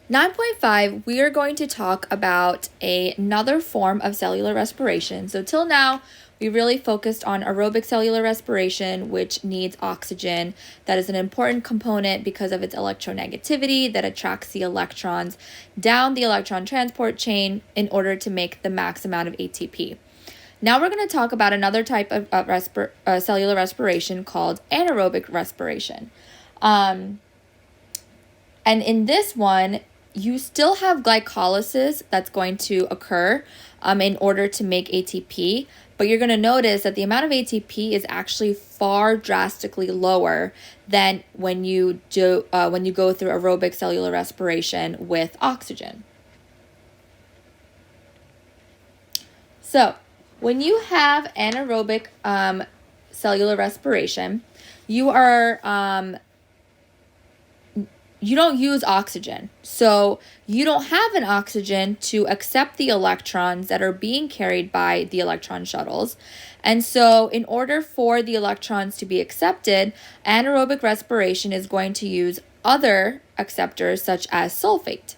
9.5, we are going to talk about another form of cellular respiration. So till now, we really focused on aerobic cellular respiration, which needs oxygen. That is an important component because of its electronegativity that attracts the electrons down the electron transport chain in order to make the max amount of ATP. Now we're going to talk about another type of cellular respiration called anaerobic respiration. And in this one, you still have glycolysis that's going to occur in order to make ATP, but you're going to notice that the amount of ATP is actually far drastically lower than when you go through aerobic cellular respiration with oxygen. So when you have anaerobic cellular respiration, you don't use oxygen. So you don't have an oxygen to accept the electrons that are being carried by the electron shuttles. And so in order for the electrons to be accepted, anaerobic respiration is going to use other acceptors such as sulfate.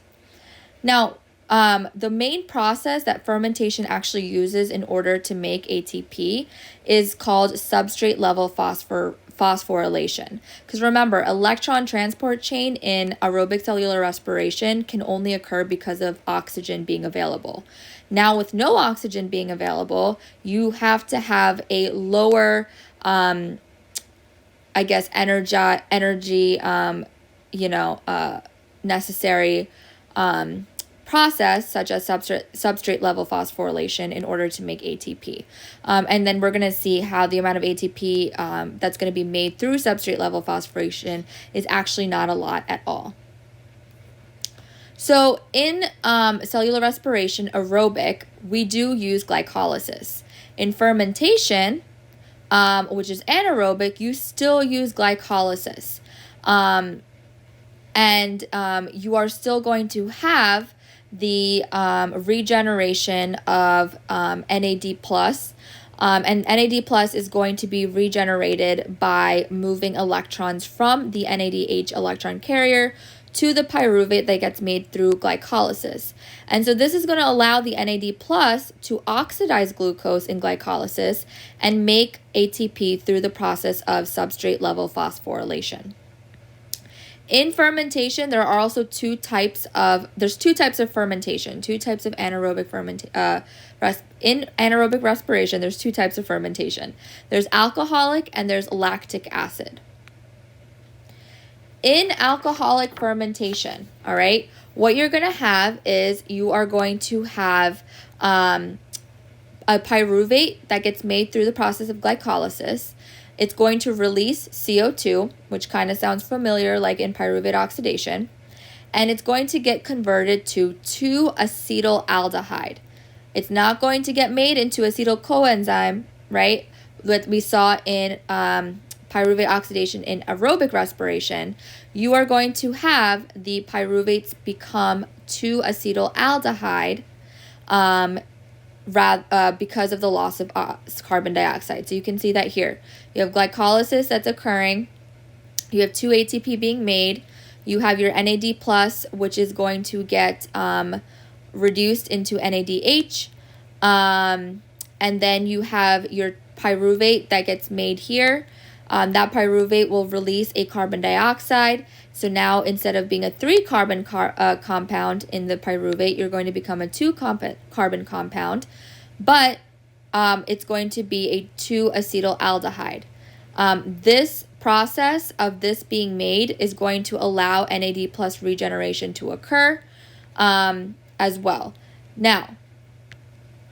Now, the main process that fermentation actually uses in order to make ATP is called substrate level phosphorylation. Because remember, electron transport chain in aerobic cellular respiration can only occur because of oxygen being available. Now, with no oxygen being available, you have to have a lower, energy, necessary process such as substrate level phosphorylation in order to make ATP. And then we're going to see how the amount of ATP that's going to be made through substrate level phosphorylation is actually not a lot at all. So in cellular respiration, aerobic, we do use glycolysis. In fermentation, which is anaerobic, you still use glycolysis. You are still going to have the regeneration of NAD+. And NAD+ is going to be regenerated by moving electrons from the NADH electron carrier to the pyruvate that gets made through glycolysis. And so this is going to allow the NAD+ to oxidize glucose in glycolysis and make ATP through the process of substrate level phosphorylation. In fermentation, there are also two types of fermentation, two types of anaerobic fermentation. In anaerobic respiration, there's two types of fermentation. There's alcoholic and there's lactic acid. In alcoholic fermentation, all right, what you're going to have is you are going to have a pyruvate that gets made through the process of glycolysis. It's going to release CO2, which kind of sounds familiar like in pyruvate oxidation, and it's going to get converted to 2-acetylaldehyde. It's not going to get made into acetyl coenzyme, right, that we saw in pyruvate oxidation in aerobic respiration. You are going to have the pyruvates become 2-acetylaldehyde because of the loss of carbon dioxide. So you can see that here. You have glycolysis that's occurring. You have 2 ATP being made. You have your NAD+, which is going to get reduced into NADH. And then you have your pyruvate that gets made here. That pyruvate will release a carbon dioxide. So now instead of being a 3-carbon compound in the pyruvate, you're going to become a 2-carbon compound. But it's going to be a 2-acetylaldehyde. This process of this being made is going to allow NAD+ regeneration to occur as well. Now,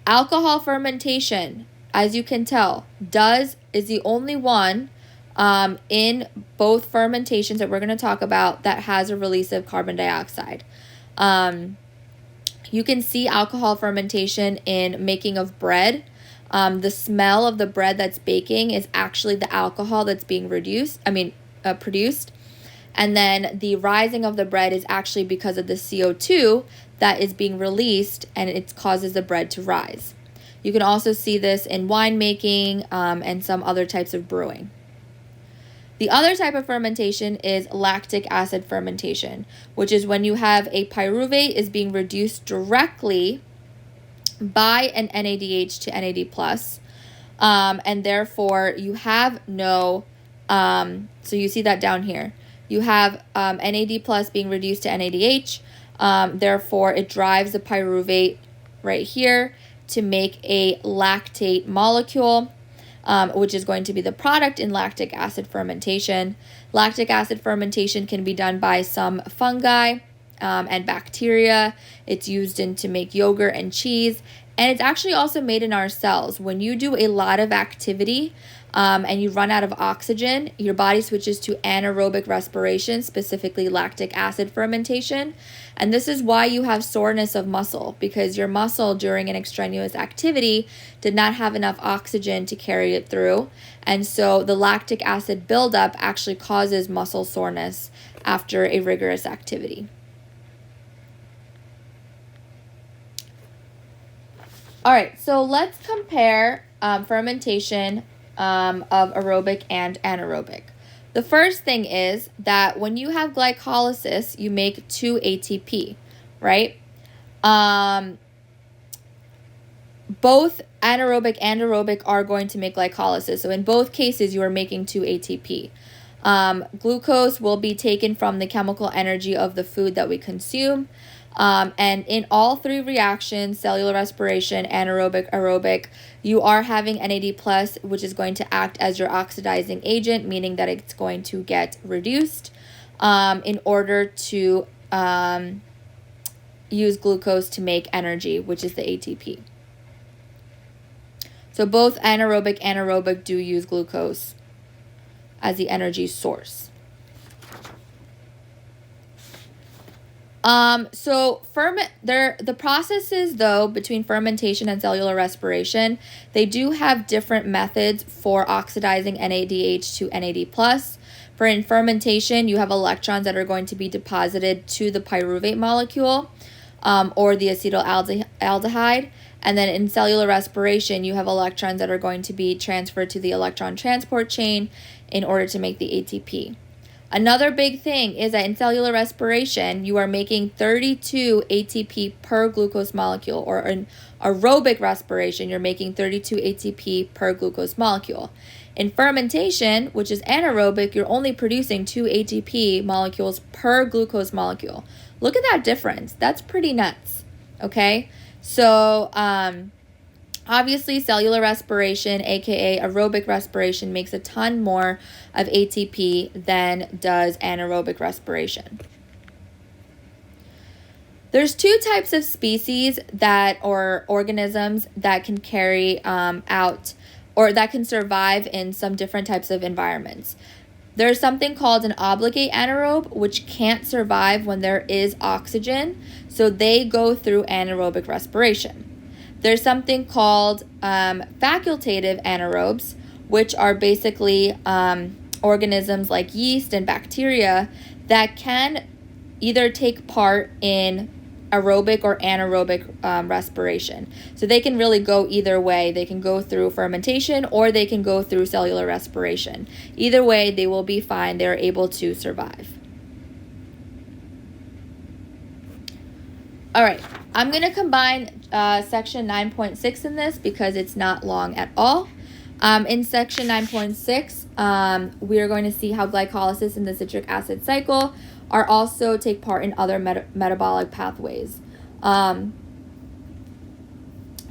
alcohol fermentation, as you can tell, is the only one in both fermentations that we're going to talk about that has a release of carbon dioxide. You can see alcohol fermentation in making of bread. The smell of the bread that's baking is actually the alcohol that's being produced. And then the rising of the bread is actually because of the CO2 that is being released, and it causes the bread to rise. You can also see this in winemaking and some other types of brewing. The other type of fermentation is lactic acid fermentation, which is when you have a pyruvate is being reduced directly by an NADH to NAD+, and therefore you have no, so you see that down here. You have NAD+ being reduced to NADH, therefore it drives the pyruvate right here to make a lactate molecule, which is going to be the product in lactic acid fermentation. Lactic acid fermentation can be done by some fungi and bacteria. It's used to make yogurt and cheese, and it's actually also made in our cells. When you do a lot of activity and you run out of oxygen, your body switches to anaerobic respiration, specifically lactic acid fermentation. And this is why you have soreness of muscle, because your muscle during an extraneous activity did not have enough oxygen to carry it through. And so the lactic acid buildup actually causes muscle soreness after a rigorous activity. All right, so let's compare fermentation of aerobic and anaerobic. The first thing is that when you have glycolysis, you make 2 ATP, right? Both anaerobic and aerobic are going to make glycolysis. So in both cases, you are making 2 ATP. Glucose will be taken from the chemical energy of the food that we consume. And in all three reactions, cellular respiration, anaerobic, aerobic, you are having NAD+, which is going to act as your oxidizing agent, meaning that it's going to get reduced in order to use glucose to make energy, which is the ATP. So both anaerobic and aerobic do use glucose as the energy source. The processes, though, between fermentation and cellular respiration, they do have different methods for oxidizing NADH to NAD+. For in fermentation, you have electrons that are going to be deposited to the pyruvate molecule or the acetaldehyde. And then in cellular respiration, you have electrons that are going to be transferred to the electron transport chain in order to make the ATP. Another big thing is that in cellular respiration, you are making 32 ATP per glucose molecule, or in aerobic respiration, you're making 32 ATP per glucose molecule. In fermentation, which is anaerobic, you're only producing 2 ATP molecules per glucose molecule. Look at that difference. That's pretty nuts, okay? So, obviously, cellular respiration, aka aerobic respiration, makes a ton more of ATP than does anaerobic respiration. There's 2 types of species or organisms that can carry out or that can survive in some different types of environments. There's something called an obligate anaerobe, which can't survive when there is oxygen, so they go through anaerobic respiration. There's something called facultative anaerobes, which are basically organisms like yeast and bacteria that can either take part in aerobic or anaerobic respiration. So they can really go either way. They can go through fermentation or they can go through cellular respiration. Either way, they will be fine. They're able to survive. All right, I'm going to combine section 9.6 in this because it's not long at all. In section 9.6, we are going to see how glycolysis in the citric acid cycle are also take part in other metabolic pathways.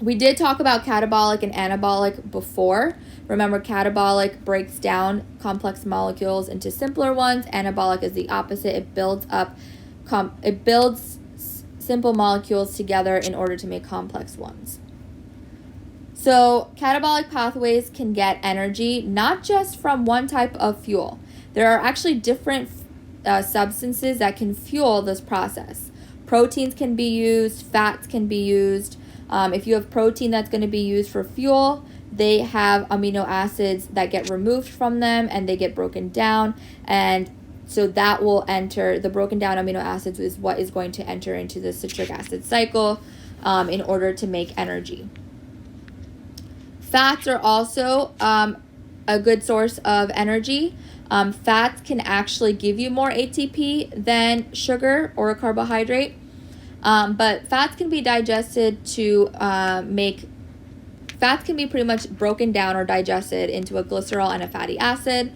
We did talk about catabolic and anabolic before. Remember, catabolic breaks down complex molecules into simpler ones. Anabolic is the opposite. It builds simple molecules together in order to make complex ones. So catabolic pathways can get energy not just from one type of fuel. There are actually different substances that can fuel this process. Proteins can be used, fats can be used. If you have protein that's going to be used for fuel, they have amino acids that get removed from them and they get broken down, and so that will enter, the broken down amino acids is what is going to enter into the citric acid cycle in order to make energy. Fats are also a good source of energy. Fats can actually give you more ATP than sugar or a carbohydrate, but fats can be digested to fats can be pretty much broken down or digested into a glycerol and a fatty acid.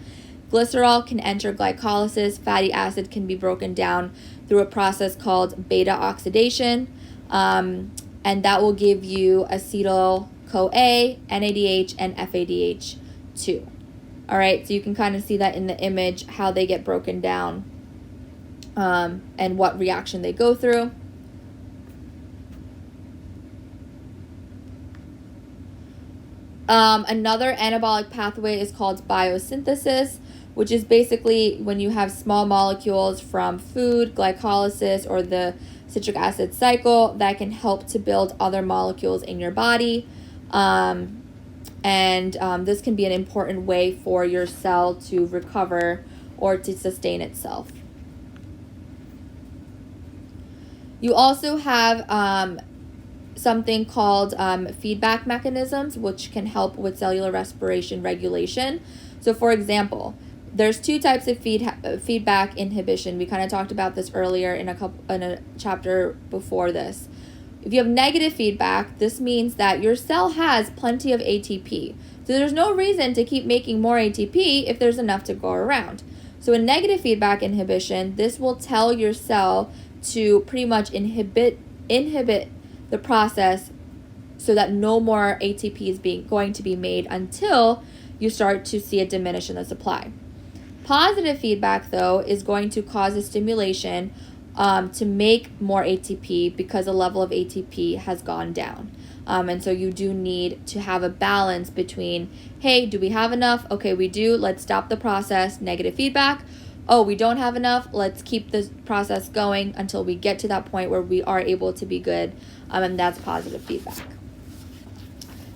Glycerol can enter glycolysis. Fatty acid can be broken down through a process called beta oxidation, and that will give you acetyl-CoA, NADH, and FADH2. All right, so you can kind of see that in the image, how they get broken down and what reaction they go through. Another anabolic pathway is called biosynthesis, which is basically when you have small molecules from food, glycolysis, or the citric acid cycle that can help to build other molecules in your body. This can be an important way for your cell to recover or to sustain itself. You also have something called feedback mechanisms, which can help with cellular respiration regulation. So for example, there's two types of feedback inhibition. We kind of talked about this earlier in a chapter before this. If you have negative feedback, this means that your cell has plenty of ATP. So there's no reason to keep making more ATP if there's enough to go around. So in negative feedback inhibition, this will tell your cell to pretty much inhibit the process so that no more ATP is going to be made until you start to see a diminish in the supply. Positive feedback, though, is going to cause a stimulation to make more ATP because the level of ATP has gone down. And so you do need to have a balance between, hey, do we have enough? Okay, we do. Let's stop the process. Negative feedback. Oh, we don't have enough. Let's keep this process going until we get to that point where we are able to be good. And that's positive feedback.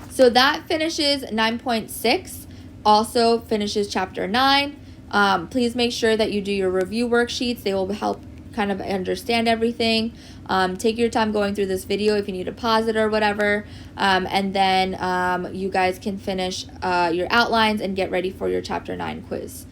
So that finishes 9.6. Also finishes chapter 9. Please make sure that you do your review worksheets. They will help kind of understand everything. Take your time going through this video if you need to pause it or whatever. And then you guys can finish your outlines and get ready for your chapter 9 quiz.